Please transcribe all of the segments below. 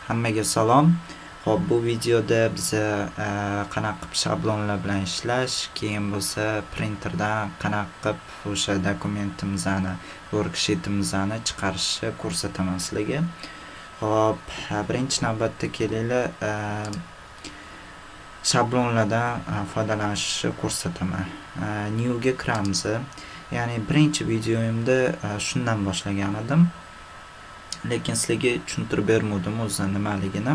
Hammaga salom. Xo'p, bu videoda biz qanaqa qilib shablonlar bilan ishlash, keyin bo'lsa printerdan qanaqa qilib o'sha dokumentimizni, worksheetimizni chiqarishni ko'rsataman sizlarga. Xo'p, birinchi navbatda kelinglar shablonlardan foydalanishni ko'rsataman. New ga kiramiz. Ya'ni birinchi videoyimda shundan boshlagan edim. Lekin sizlarga tushuntirib bermadim o'zi nimaligini.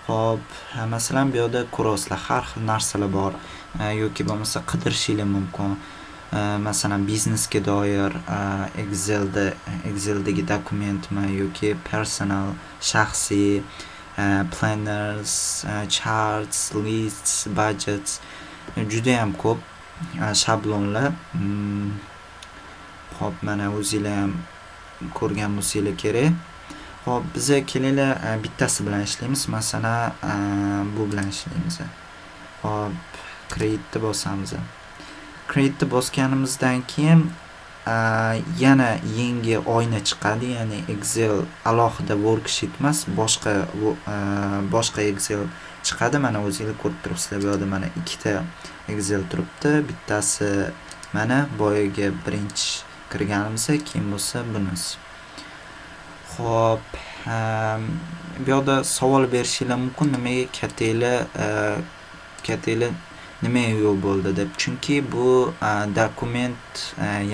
Xo'p, masalan bu yerda ko'rasizlar, har xil narsalar bor. Yoki bo'lmasa qidirishingiz mumkin. Masalan biznesga doir Excel'dagi dokumentmi yoki personal, shaxsiy, planners, charts, lists, budgets juda ham ko'p shablonlar. Xo'p, mana o'zingizlar ham ko'rgan bo'lsanglar kerak. Xo'p, biz kelinglar bittasi bilan ishlaymiz. Masalan, bu bilan ishlaymiz. Xo'p, create'ni bosamiz. Create'ni bosganimizdan keyin yana yangi oyna chiqadi. Ya'ni Excel alohida worksheet emas, boshqa Excel chiqadi. Mana o'zingizlar ko'rib turibsizlar. Bu yerda mana ikkita Excel turibdi. Bittasi mana boyaga birinchi kirganimizda, keyin bo'lsa bunisi. Xo'p, bu yerda savol berishingiz mumkin, nimaga kattanglar nimaga yo'q bo'ldi deb. Chunki bu dokument,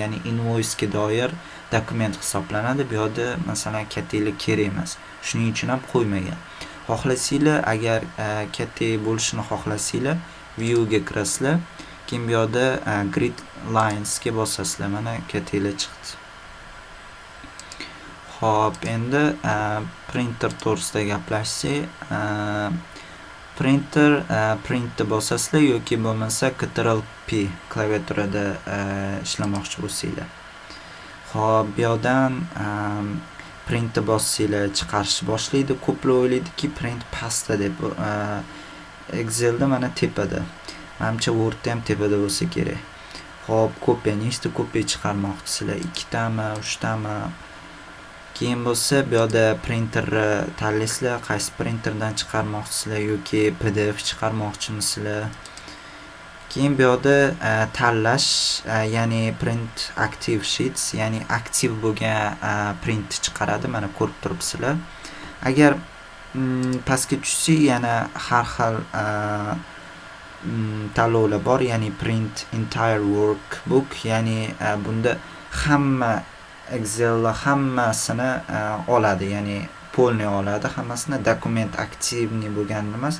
ya'ni invoice ga doir dokument hisoblanadi. Bu yerda masalan kattanglar kerak emas. Shuning uchun ham qo'ymagan. Xohlasanglar, agar katta bo'lishini xohlasanglar, view ga kirasizlar. Keyin bu yerda grid lines ga bosasizlar. Mana kattanglar chiqdi. Xo'p, endi printer to'g'risida gaplashsak, printni bosasizlar yoki bo'lmasa Ctrl+P klaviaturada ishlamoqchi bo'lsanglar. Xo'p, bu yerdan printni bossanglar chiqarish boshlaydi. Ko'plar o'ylaydiki print pastda deb. Excelda mana tepada. Menimcha Wordda ham tepada bo'lsa kerak. Xo'p, kopiya, nechta kopiya chiqarmoqchisizlar? 2 tami, 3 tami? Keyin bo'lsa bu yerda printerni tanlaysizlar, qaysi printerdan chiqarmoqchisizlar yoki PDF chiqarmoqchimisizlar. Keyin bu yerda tanlash, ya'ni print active sheets, ya'ni aktiv bo'lgan print chiqaradi. Mana ko'rib turibsizlar. Agar pastga tushsak, yana har xil tanlovlar bor, ya'ni print entire workbook, ya'ni bunda hamma Excel'lar hammasini oladi, ya'ni polni oladi, hammasini dokument aktivni bo'lgan emas,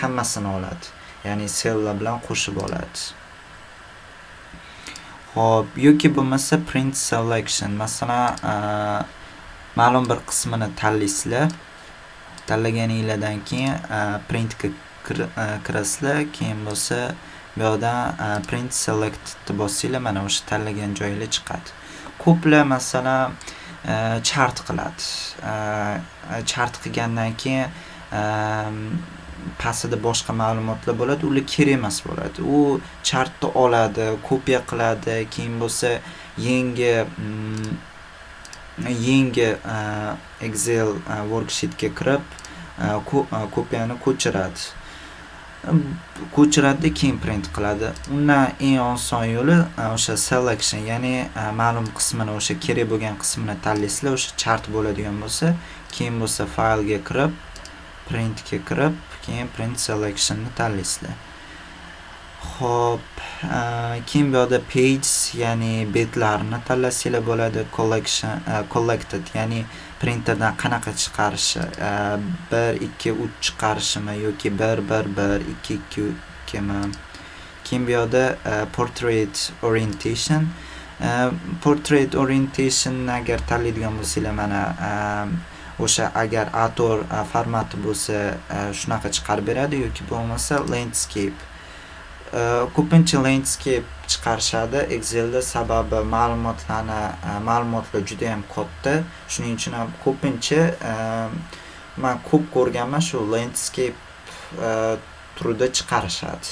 hammasini oladi. Ya'ni celllar bilan qo'shib oladi. Xo'p, yoki bo'lmasa print selection, masalan, ma'lum bir qismini tanlaysizlar. Tanlaganingizdan keyin printga kirasizlar, keyin bo'lsa bu yerdan print select ni bossanglar, mana o'sha tanlagan joyinglar chiqadi. Ko'plar masalan chart qiladi. Chart qilgandan keyin pastida boshqa ma'lumotlar bo'ladi, ular kerak emas bo'ladi. U chartni oladi, kopiya qiladi, keyin bo'lsa yangi Excel worksheetga kirib kopiyani ko'chiradi, keyin print qiladi. Undan eng oson yo'li o'sha selection, ya'ni ma'lum qismini, o'sha kerak bo'lgan qismini tanlaysizlar, o'sha chart bo'ladigan bo'lsa, keyin bo'lsa faylga kirib, printga kirib, keyin print selectionni tanlaysizlar. Xo'p, keyin bu yerda pages, ya'ni betlarni tanlasanglar bo'ladi. Collected, ya'ni printerdan qanaqa chiqarishi, 1 2 3 chiqarishimi yoki 1 1 1 2 2 2 mi. Keyin bu yerda portrait orientation. Portrait orientation agar tanlaydigan bo'lsanglar, mana o'sha agar A4 formati bo'lsa shunaqa chiqarib beradi, yoki bo'lmasa landscape. Ko'pincha landscape chiqarishadi Excelda, sababi ma'lumotlar juda ham katta. Shuning uchun ham ko'pincha men ko'p ko'rganman, shu landscape turida chiqarishadi.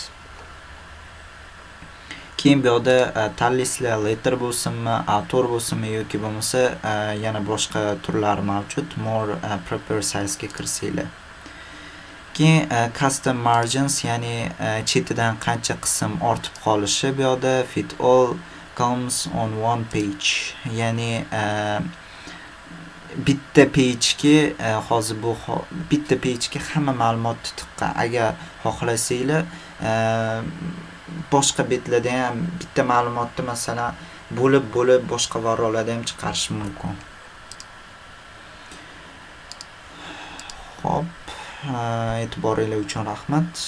Keyin bu yerda tanlaysizlar, letter bo'lsinmi, autor bo'lsinmi yoki bo'lmasa yana boshqa turlari mavjud. More proper size ga kirsanglar. Keyin custom margins, ya'ni chetidan qancha qism ortib qolishi bu yerda fit all comes on one page. Ya'ni bitta page-ga hozir bu bitta page-ga hamma ma'lumot tiqqan. Agar xohlasanglar boshqa betlarda ham bitta ma'lumotni masalan bo'lib boshqa varroqlarda ham chiqarish mumkin. Xo'p, e'tiboringiz uchun rahmat.